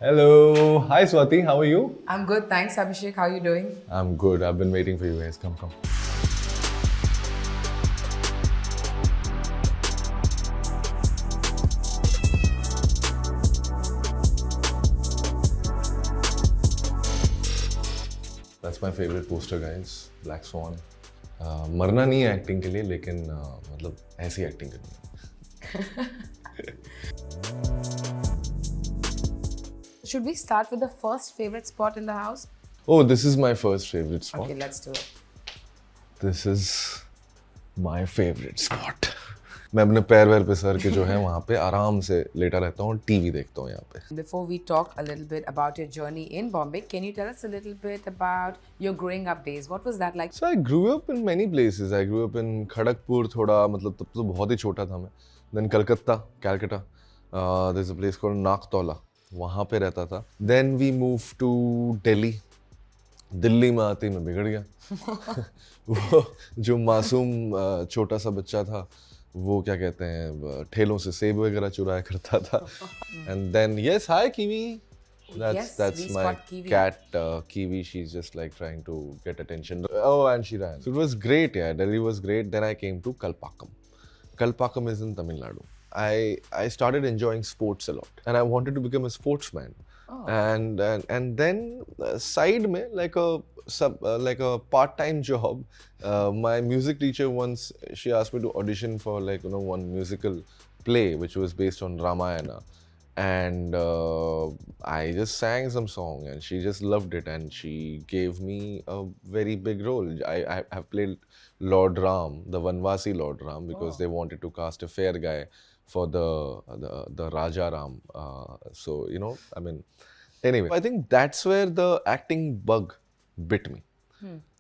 Hello. Hi, Swati. How are you? I'm good, thanks, Abhishek. How are you doing? I'm good. I've been waiting for you guys. Come, come. That's my favorite poster, guys. Black Swan. मरना नहीं है acting के लिए लेकिन मतलब ऐसी acting करनी है. Should we start with the first favorite spot in the house? Oh, this is my first favorite spot. Okay, let's do it. This is my favorite spot. मैं अपने पैर वैर पे सर के जो है वहाँ पे आराम से लेटा रहता हूँ और टीवी देखता हूँ यहाँ पे. Before we talk a little bit about your journey in Bombay, can you tell us a little bit about your growing up days? What was that like? So I grew up in many places. I grew up in Kharagpur थोड़ा मतलब तब तो बहुत ही छोटा था मैं. Then Calcutta. There's a place called Nagtola. वहाँ पे रहता था. Then we moved to Delhi. Delhi में आते ही मैं बिगड़ गया. वो जो मासूम छोटा सा बच्चा था वो क्या कहते हैं ठेलों से सेब वगैरह चुराया करता था. And then yes, hi Kiwi. Yes, That's we my spot Kiwi. cat Kiwi. She's just like trying to get attention. Oh, and she ran. So it was great. Yeah, Delhi was great. Then I came to Kalpakkam. Kalpakkam is in Tamil Nadu. I started enjoying sports a lot, and I wanted to become a sportsman. Oh. And then side में like a part-time job. My music teacher once she asked me to audition for one musical play which was based on Ramayana, and I just sang some song and she just loved it and she gave me a very big role. I have played Lord Ram, the Vanvasi Lord Ram, because they wanted to cast a fair guy for the Raja Ram. So I mean, anyway, I think that's where the acting bug bit me.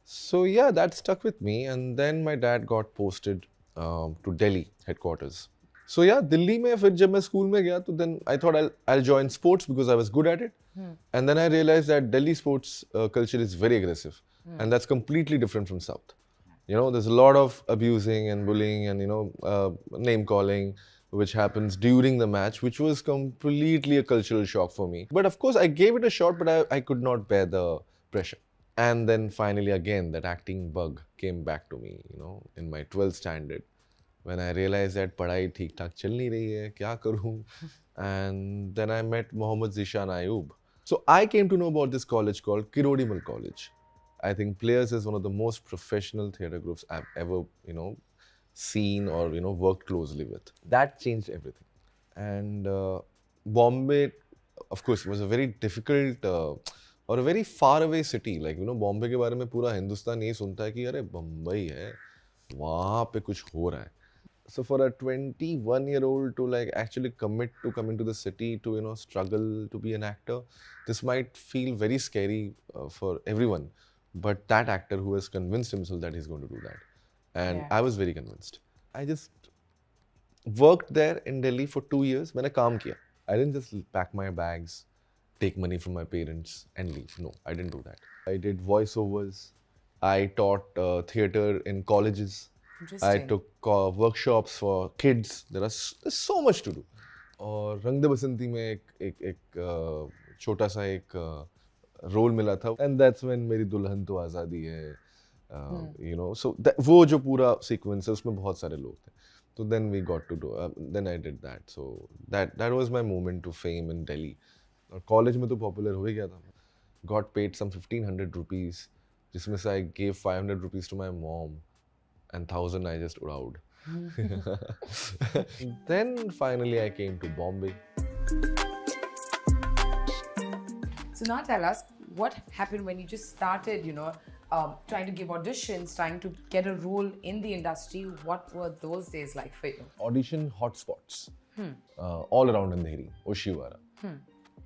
So yeah, that stuck with me, and then my dad got posted to Delhi headquarters. So yeah, Delhi में फिर जब मैं school में गया तो then I thought I'll join sports because I was good at it. And then I realized that Delhi sports culture is very aggressive, and that's completely different from South. There's a lot of abusing and bullying and name calling which happens during the match, which was completely a cultural shock for me. But of course, I gave it a shot, but I could not bear the pressure. And then finally, again, that acting bug came back to me, in my 12th standard, when I realized that पढ़ाई ठीक ठाक चल नहीं रही है, क्या करूँ? And then I met Mohammad Zishan Ayub. So I came to know about this college called Kirodimal College. I think Players is one of the most professional theatre groups I've ever, seen or, worked closely with. That changed everything. And Bombay, of course, was a very difficult or a very far away city. Like, Bombay के बारे में पूरा हिंदुस्तान यही सुनता है कि अरे बम्बई है, वहाँ पे कुछ हो रहा है. So for a 21-year-old to like actually commit to come into the city to struggle to be an actor, this might feel very scary for everyone. But that actor who has convinced himself that he's going to do that, and Yeah. I was very convinced. I just worked there in Delhi for 2 years. मैंने काम किया. I didn't just pack my bags, take money from my parents and leave. No, I didn't do that. I did voiceovers. I taught theatre in colleges. I Interesting. took workshops for kids. There's so much to do. और रंग दे बसंती में एक छोटा सा एक role मिला था. And that's when मेरी दुल्हन तो आज़ादी है. So वो जो पूरा सीक्वेंस है उसमें बहुत सारे लोग थे. So then we got to do. Then I did that. So that was my moment to fame in Delhi. और कॉलेज में तो पॉपुलर हो ही गया था. Got paid some 1,500 rupees, जिसमें से I gave 500 rupees to my mom, and 1,000 I just allowed. Then finally I came to Bombay. So now tell us what happened when you just started, trying to give auditions, trying to get a role in the industry. What were those days like for you? Audition hotspots all around Andheri, Oshiwara.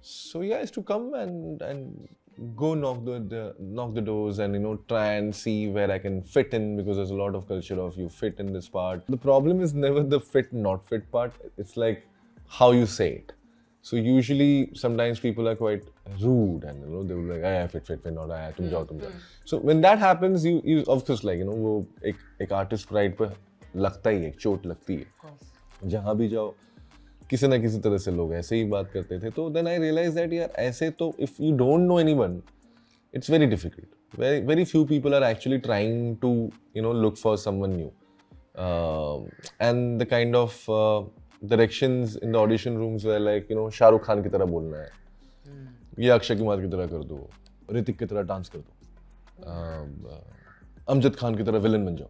So yeah, I used to come and go knock the doors and try and see where I can fit in, because there's a lot of culture of you fit in this part. The problem is never the fit not fit part. It's like how you say it. So usually sometimes people are quite rude and they will be like, "Hey, fit not आया, तुम जाओ." So when that happens, you of course like वो एक artist pride पे लगता ही है, चोट लगती है. Of course. जहाँ भी जाओ किसी ना किसी तरह से लोग ऐसे ही बात करते थे. तो then I realized that यार ऐसे तो if you don't know anyone, it's very difficult. Very few people are actually trying to look for someone new. And the kind of directions in the audition rooms were like Shahrukh Khan की तरह बोलना है, ये अक्षय कुमार की तरह कर दो, ऋतिक की तरह डांस कर दो, अमजद खान की तरह विलन बन जाओ.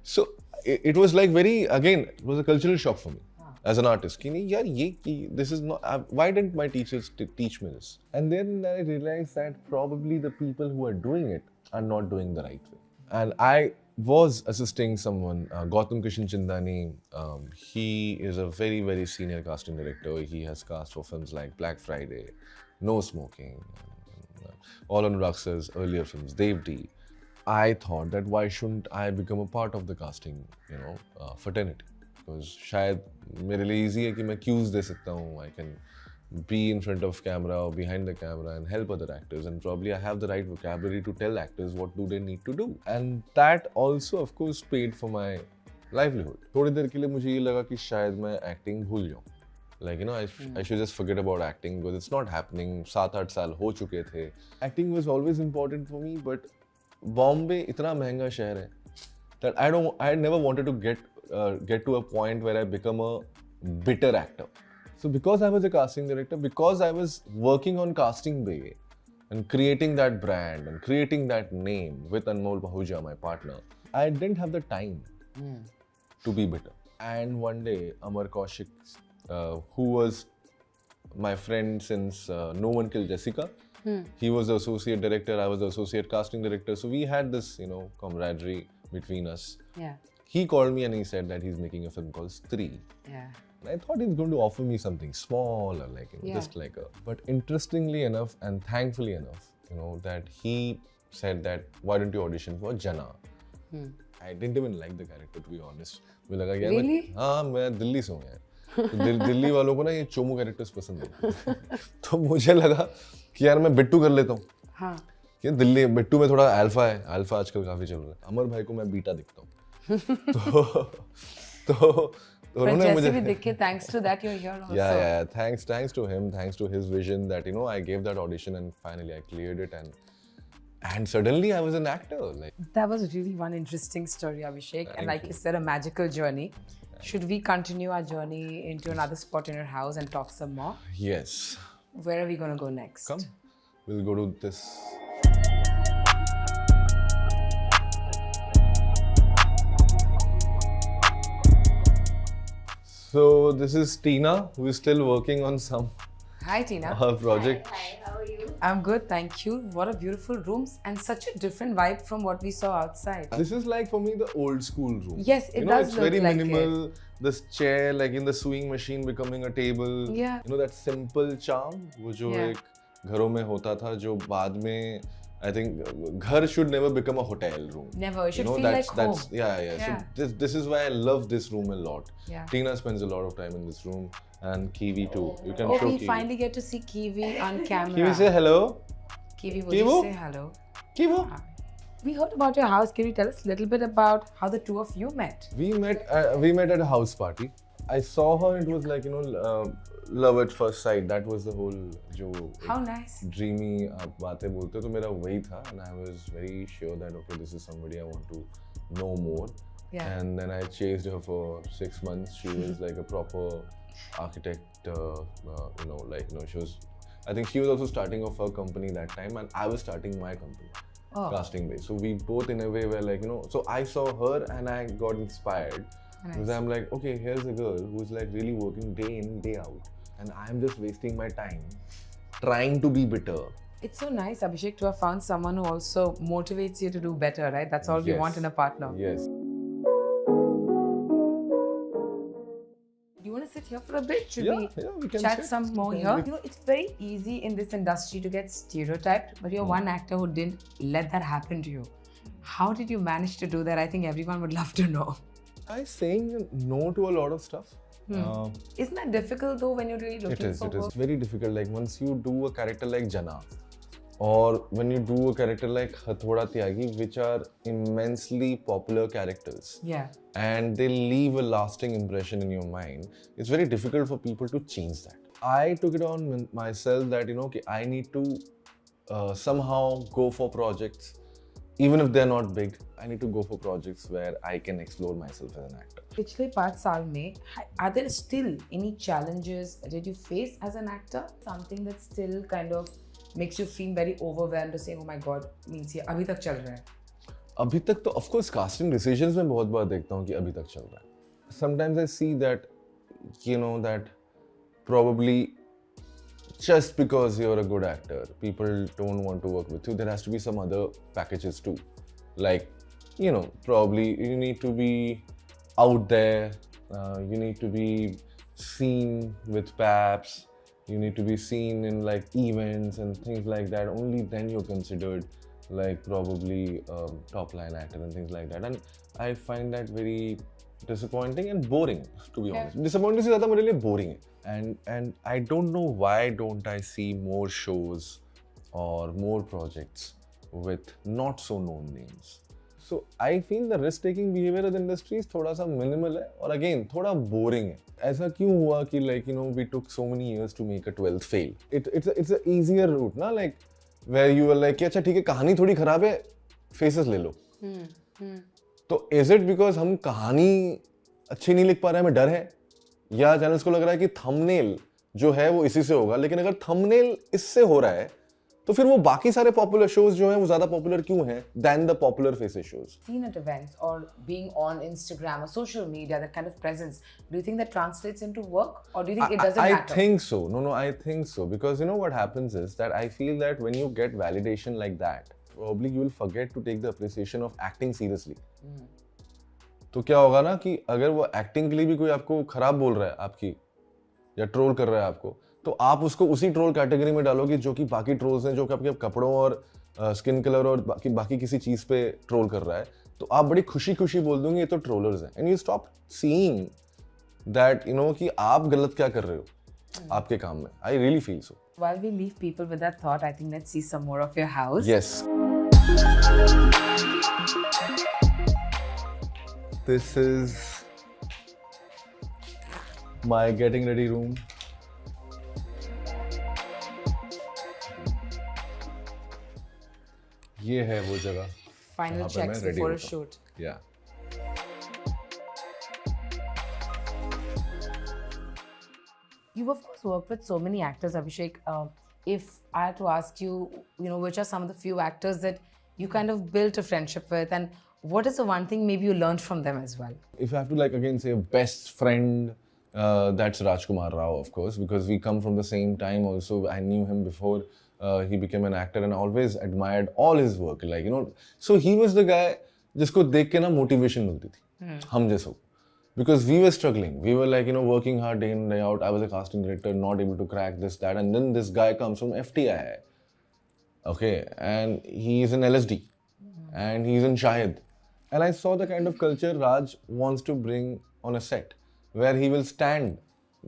So it was like it was a cultural shock for me as an artist. कि नहीं यार this is not, why didn't my teachers teach me this? And then I realized that probably the people who are doing it are not doing the right way. And I was assisting someone, Gautam Kishan Chindani. He is a very, very senior casting director. He has cast for films like Black Friday, No Smoking, all Anurag Sir's earlier films, Dev D. I thought that why shouldn't I become a part of the casting, fraternity? Because शायद मेरे लिए easy है कि मैं cues दे सकता हूँ. I can be in front of camera or behind the camera and help other actors, and probably I have the right vocabulary to tell actors what do they need to do. And that also of course paid for my livelihood. थोड़ी देर के लिए मुझे ये लगा कि शायद मैं acting भूल जाऊँ. Like I should just forget about acting because it's not happening. 7-8 साल हो चुके थे. Acting was always important for me, but Bombay इतना महंगा शहर है that I never wanted to get to a point where I become a bitter actor. So because I was a casting director, because I was working on Casting Bay and creating that brand and creating that name with Anmol Pahuja, my partner, I didn't have the time to be bitter. And one day, Amar Kaushik, who was my friend since No One Killed Jessica, he was the associate director, I was the associate casting director. So we had this, camaraderie between us. Yeah. He called me and he said that he's making a film called Stree. Yeah. And I thought he's going to offer me something small or just like a. But interestingly enough and thankfully enough, that he said that why don't you audition for Jana? I didn't even like the character, to be honest. मुझे लगा यार Really? हाँ मैं दिल्ली से हूँ यार. तो दिल्ली वालों को ना ये चोमू कैरेक्टर्स पसंद है. तो मुझे लगा कि यार मैं बिट्टू कर लेता हूँ. हाँ. कि दिल्ली बिट्टू में थोड़ा अल्फा है. अल्फा आजकल काफी चल रहा है. अमर भाई को मैं बीटा दिखता हूँ. तो उन्होंने मुझे भी दिखे, thanks to that you're here also. Yeah. Thanks to him, thanks to his vision that I gave that audition and finally I cleared it and suddenly I was an actor. Like that was really one interesting story, Abhishek, and like you said, a magical journey. Should we continue our journey into another spot in your house and talk some more? Yes. Where are we going to go next? Come, we'll go to this. So this is Tina, who is still working on some Hi, Tina. project. Hi, how are you? I'm good, thank you. What a beautiful rooms and such a different vibe from what we saw outside. This is like for me the old school room. Yes, it does it's look very like minimal. This chair, like in the sewing machine, becoming a table. Yeah. That simple charm, वो जो Yeah. एक घरों में होता था, जो बाद में I think घर should never become a hotel room. Never. It should feel that's, like home. Yeah. So this is why I love this room a lot. Yeah. Tina spends a lot of time in this room, and Kiwi too. You can Oh, show we Kiwi. finally get to see Kiwi on camera. Kiwi, say hello. Kiwi, would Kiwi? you say hello? Kiwi. Hi. We heard about your house. Can you tell us a little bit about how the two of you met? We met at a house party. I saw her. It was like love at first sight. That was the whole जो How nice. dreamy आप बातें बोलते हो तो मेरा वही था, and I was very sure that okay, this is somebody I want to know more. Yeah. And then I chased her for 6 months. She was like a proper architect. She was. I think she was also starting off her company that time, and I was starting my company. Oh. Casting Bay. So we both in a way were like, so I saw her and I got inspired. Nice. Because I'm like, okay, here's a girl who's like really working day in, day out. And I'm just wasting my time trying to be bitter. It's so nice, Abhishek, to have found someone who also motivates you to do better, right? That's all we Yes. want in a partner. Yes. Do you want to sit here for a bit? Should Yeah, we we can chat sit. some more Yeah, here? It's very easy in this industry to get stereotyped, but you're one actor who didn't let that happen to you. How did you manage to do that? I think everyone would love to know. I'm saying no to a lot of stuff. Isn't that difficult though when you're really looking It is for work? very difficult. Like once you do a character like Jana, or when you do a character like Hathoda Tyagi, which are immensely popular characters, Yeah. and they leave a lasting impression in your mind, it's very difficult for people to change that. I took it on myself that okay, I need to somehow go for projects, even if they're not big. I need to go for projects where I can explore myself as an actor. पिछले 5 साल में are there still any challenges did you face as an actor? Something that still kind of makes you feel very overwhelmed to say, oh my god, means ये अभी तक चल रहा है. अभी तक तो of course casting decisions में बहुत बार देखता हूँ कि अभी तक चल रहा है. Sometimes I see that that probably just because you're a good actor, people don't want to work with you. There has to be some other packages too. Like, probably you need to be out there, you need to be seen with paps, you need to be seen in like events and things like that. Only then you're considered like probably top line actor and things like that. And I find that very disappointing and boring, to be honest. Disappointing से ज़्यादा मेरे लिए boring है. And I don't know why don't I see more shows or more projects with not so known names. So I feel the risk-taking behavior of the industry is थोड़ा सा minimal है और again थोड़ा boring है. ऐसा क्यों हुआ कि we took so many years to make a 12th fail? It's a easier route ना, like where you were like कि अच्छा ठीक है कहानी थोड़ी खराब है, faces ले लो. तो is it because हम कहानी अच्छी नहीं लिख पा रहे हैं, हमें डर है, या चैनल्स को लग रहा है कि थंबनेल जो है वो इसी से होगा? लेकिन अगर थंबनेल इससे हो रहा है तो फिर वो बाकी सारे पॉपुलर शोज जो हैं वो ज्यादा पॉपुलर क्यों हैं than the popular faces shows? Seen at events or being on Instagram or social media, that kind of presence, do you think that translates into work, or do you think it doesn't matter? I think so. No, I think so. Because what happens is that I feel that when you get validation like that, probably you will forget to take the appreciation of acting seriously. तो क्या होगा ना कि अगर वो acting के लिए भी कोई आपको खराब बोल रहा है आपकी, या ट्रोल कर रहा है आपको, तो आप उसको उसी ट्रोल कैटेगरी में डालोगे जो कि बाकी ट्रोल्स हैं, जो कि आपके कपड़ों और स्किन कलर और बाकी किसी चीज़ पे ट्रोल कर रहा है, तो आप बड़ी खुशी खुशी बोल दोगे ये तो ट्रोलर्स हैं. And you stop seeing that कि आप गलत क्या कर रहे हो आपके काम में. I really feel so. While we leave people with that thought, I think let's see some more of your house. Yes. This is my getting ready room. ये है वो जगह. Final checks before a shoot. Yeah. You've of course worked with so many actors, Abhishek. If I had to ask you, which are some of the few actors that you kind of built a friendship with, and what is the one thing maybe you learned from them as well? If I have to again say a best friend, that's Rajkumar Rao, of course, because we come from the same time. Also, I knew him before he became an actor, and I always admired all his work. So he was the guy जिसको देख के ना motivation मिलती थी हम जैसों. Because we were struggling. We were working hard day in, day out. I was a casting director, not able to crack this, that. And then this guy comes from FTI. Okay. And he's in LSD. And he's in Shahid. And I saw the kind of culture Raj wants to bring on a set, where he will stand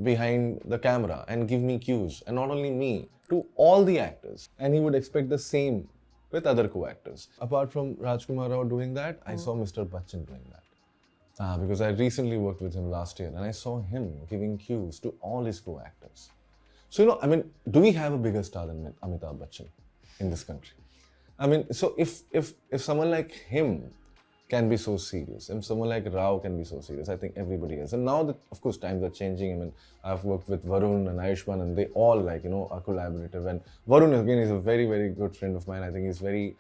behind the camera and give me cues. And not only me, to all the actors. And he would expect the same with other co-actors. Apart from Rajkumar Rao doing that, I saw Mr. Bachchan doing that. Because I recently worked with him last year and I saw him giving cues to all his co-actors. So, do we have a bigger star than Amitabh Bachchan in this country? So if someone like him can be so serious, and someone like Rao can be so serious, I think everybody is. And now that, of course, times are changing. I've worked with Varun and Ayushmann, and they all are collaborative. And Varun, again, is a very, very good friend of mine. I think he's very,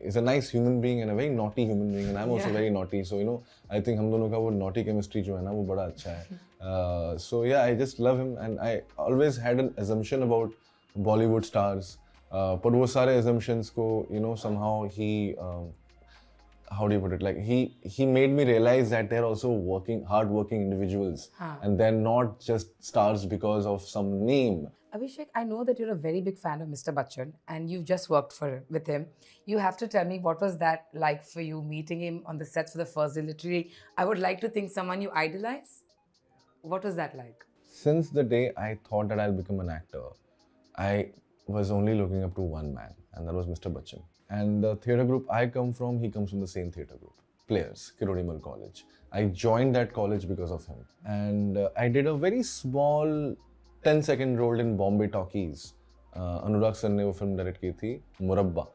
is a nice human being and a very naughty human being. And I'm also very naughty. So, I think हम दोनों का वो naughty chemistry जो है ना वो बड़ा अच्छा है. So yeah, I just love him. And I always had an assumption about Bollywood stars. But वो सारे assumptions को, somehow he... how do you put it? He made me realize that they're also hard-working individuals, and they're not just stars because of some name. Abhishek, I know that you're a very big fan of Mr. Bachchan, and you've just worked with him. You have to tell me, what was that like for you, meeting him on the sets for the first day? Literally, I would like to think someone you idolize. What was that like? Since the day I thought that I'll become an actor, I was only looking up to one man, and that was Mr. Bachchan. And the theatre group I come from, he comes from the same theatre group, Players, Kirodimal College. I joined that college because of him. And I did a very small 10-second role in Bombay Talkies. Anurag sir ne wo film direct की थी, Murabba.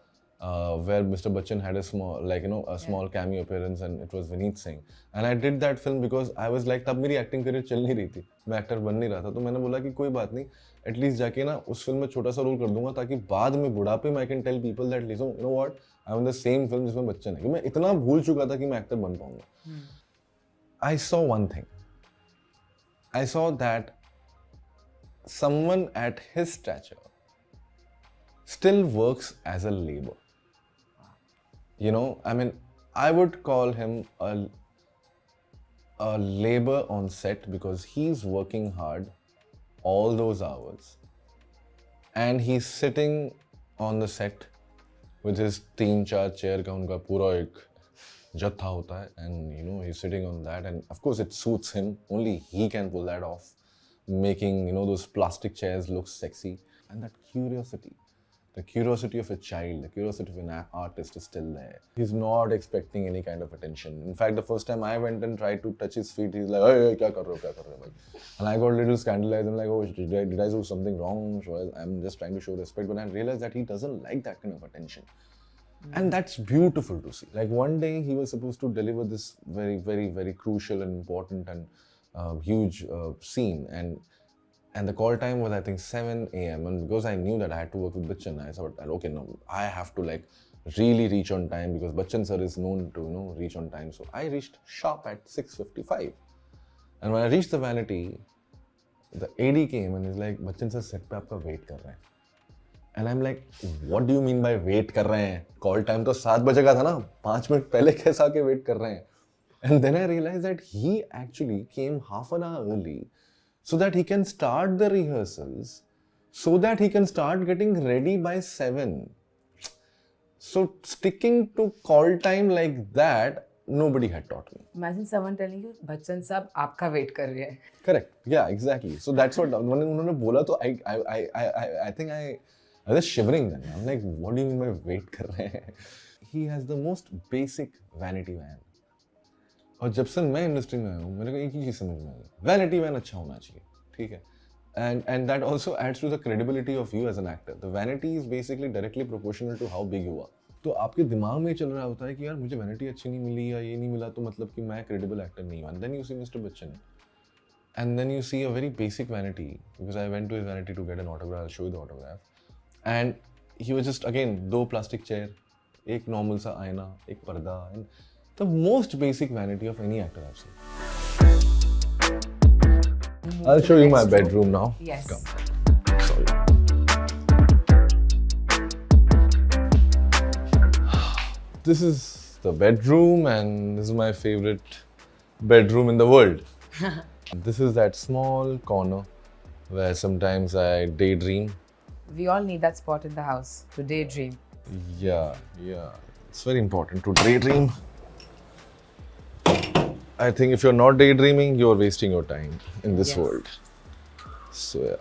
Where Mr. Bachchan had a small, like, you know, a small cameo appearance, and it was Vineet Singh. And I did that film because I was like, तब मेरी acting career चल नहीं रही थी, मैं actor बन नहीं रहा था, तो मैंने बोला कि कोई बात नहीं, एटलीस्ट जाके ना उस फिल्म में छोटा सा रोल कर दूंगा ताकि बाद में बुढ़ापे में I can tell people that listen you know what I am in the same film जिसमें बच्चन है, क्योंकि मैं इतना भूल चुका था कि मैं एक्टर बन पाऊंगा. I saw one thing, I saw that someone at his stature still works as a labor. You know, I mean, I would call him a labor on set because he's working hard all those hours and he's sitting on the set with his 3-4 chair का उनका पूरा एक जत्था होता है, and you know he's sitting on that, and of course it suits him, only he can pull that off, making, you know, those plastic chairs look sexy. And that curiosity, the curiosity of a child, the curiosity of an artist is still there. He's not expecting any kind of attention. In fact, the first time I went and tried to touch his feet, he's like, hey, kya kar rahe ho? And I got a little scandalized. I'm like, oh, did I do something wrong? I'm just trying to show respect. But I realized that he doesn't like that kind of attention. And that's beautiful to see. Like one day he was supposed to deliver this very, very, very crucial and important and huge scene, and the call time was I think 7 a.m. and because I knew that I had to work with Bachchan, I thought that okay, no, I have to like really reach on time because Bachchan sir is known to, you know, reach on time. So I reached sharp at 6:55, and when I reached the vanity, the AD came and he's like, Bachchan sir set पे आपका wait कर रहे हैं. And I'm like, what do you mean by wait कर रहे हैं? Call time तो 7 बजे का था ना, 5 मिनट पहले कैसे आके wait कर रहे हैं? And then I realized that he actually came half an hour early so that he can start the rehearsals, so that he can start getting ready by 7. So sticking to call time like that, nobody had taught me. Imagine someone telling you, Bachchan साहब आपका wait कर रहे हैं. Correct. Yeah, exactly. So that's what when उन्होंने बोला तो I think I was just shivering then. I'm like, what do you mean by wait कर रहे हैं? He has the most basic vanity van. और जब से मैं इंडस्ट्री में आया हूँ मेरे को एक ही चीज़ समझ में आई, वैनिटी वैन अच्छा होना चाहिए, ठीक है, and that also adds to the credibility of you as an actor. The vanity is basically directly proportional to how big you are. तो आपके दिमाग में चल रहा होता है कि यार मुझे वैनिटी अच्छी नहीं मिली या ये नहीं मिला तो मतलब कि मैं क्रेडिबल एक्टर नहीं हूँ. And then you see Mr. Bachchan, and then you see a very basic vanity, because I went to his vanity to get an autograph. I'll show you the autograph, and he was just again 2 plastic chair, एक normal सा आईना, एक पर्दा, and the most basic vanity of any actor I've seen. I'll show you my bedroom now. Yes. Come. Sorry. This is the bedroom, and this is my favorite bedroom in the world. This is that small corner where sometimes I daydream. We all need that spot in the house to daydream. Yeah. It's very important to daydream. I think if you're not daydreaming, you're wasting your time in this world. So yeah.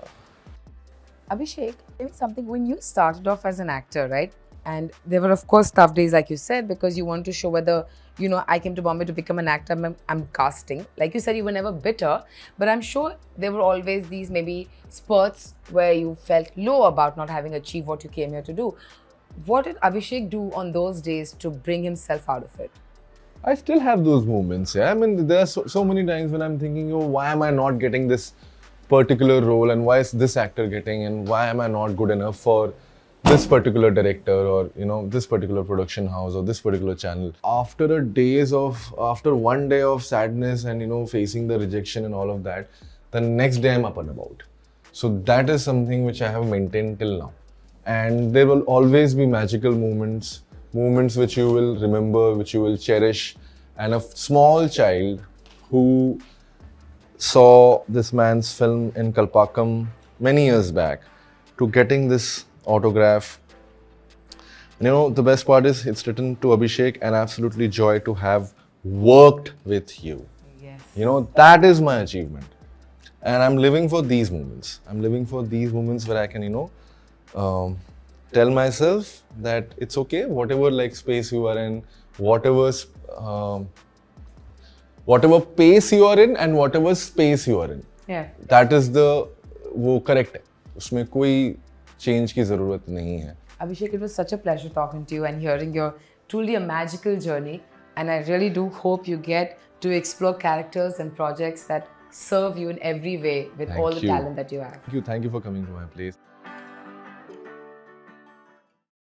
Abhishek, maybe something when you started off as an actor, right? And there were of course tough days, like you said, because you want to show whether, you know, I came to Bombay to become an actor, I'm casting. Like you said, you were never bitter, but I'm sure there were always these maybe spurts where you felt low about not having achieved what you came here to do. What did Abhishek do on those days to bring himself out of it? I still have those moments. Yeah, I mean, there are so many times when I'm thinking, oh, why am I not getting this particular role, and why is this actor getting, and why am I not good enough for this particular director, or you know, this particular production house or this particular channel. After one day of sadness and, you know, facing the rejection and all of that, the next day I'm up and about. So that is something which I have maintained till now. And there will always be magical moments which you will remember, which you will cherish. And a small child who saw this man's film in Kalpakkam many years back to getting this autograph. And you know, the best part is it's written to Abhishek, an absolutely joy to have worked with you. Yes. You know, that is my achievement. And I'm living for these moments. I'm living for these moments where I can, you know, tell myself that it's okay, whatever like space you are in, whatever um, whatever pace you are in and whatever space you are in, Yeah. that is the वो correct है, उसमें कोई change की ज़रूरत नहीं है. Abhishek, it was such a pleasure talking to you and hearing your truly a magical journey. And I really do hope you get to explore characters and projects that serve you in every way with Thank all the you. talent that you have. Thank you for coming to my place.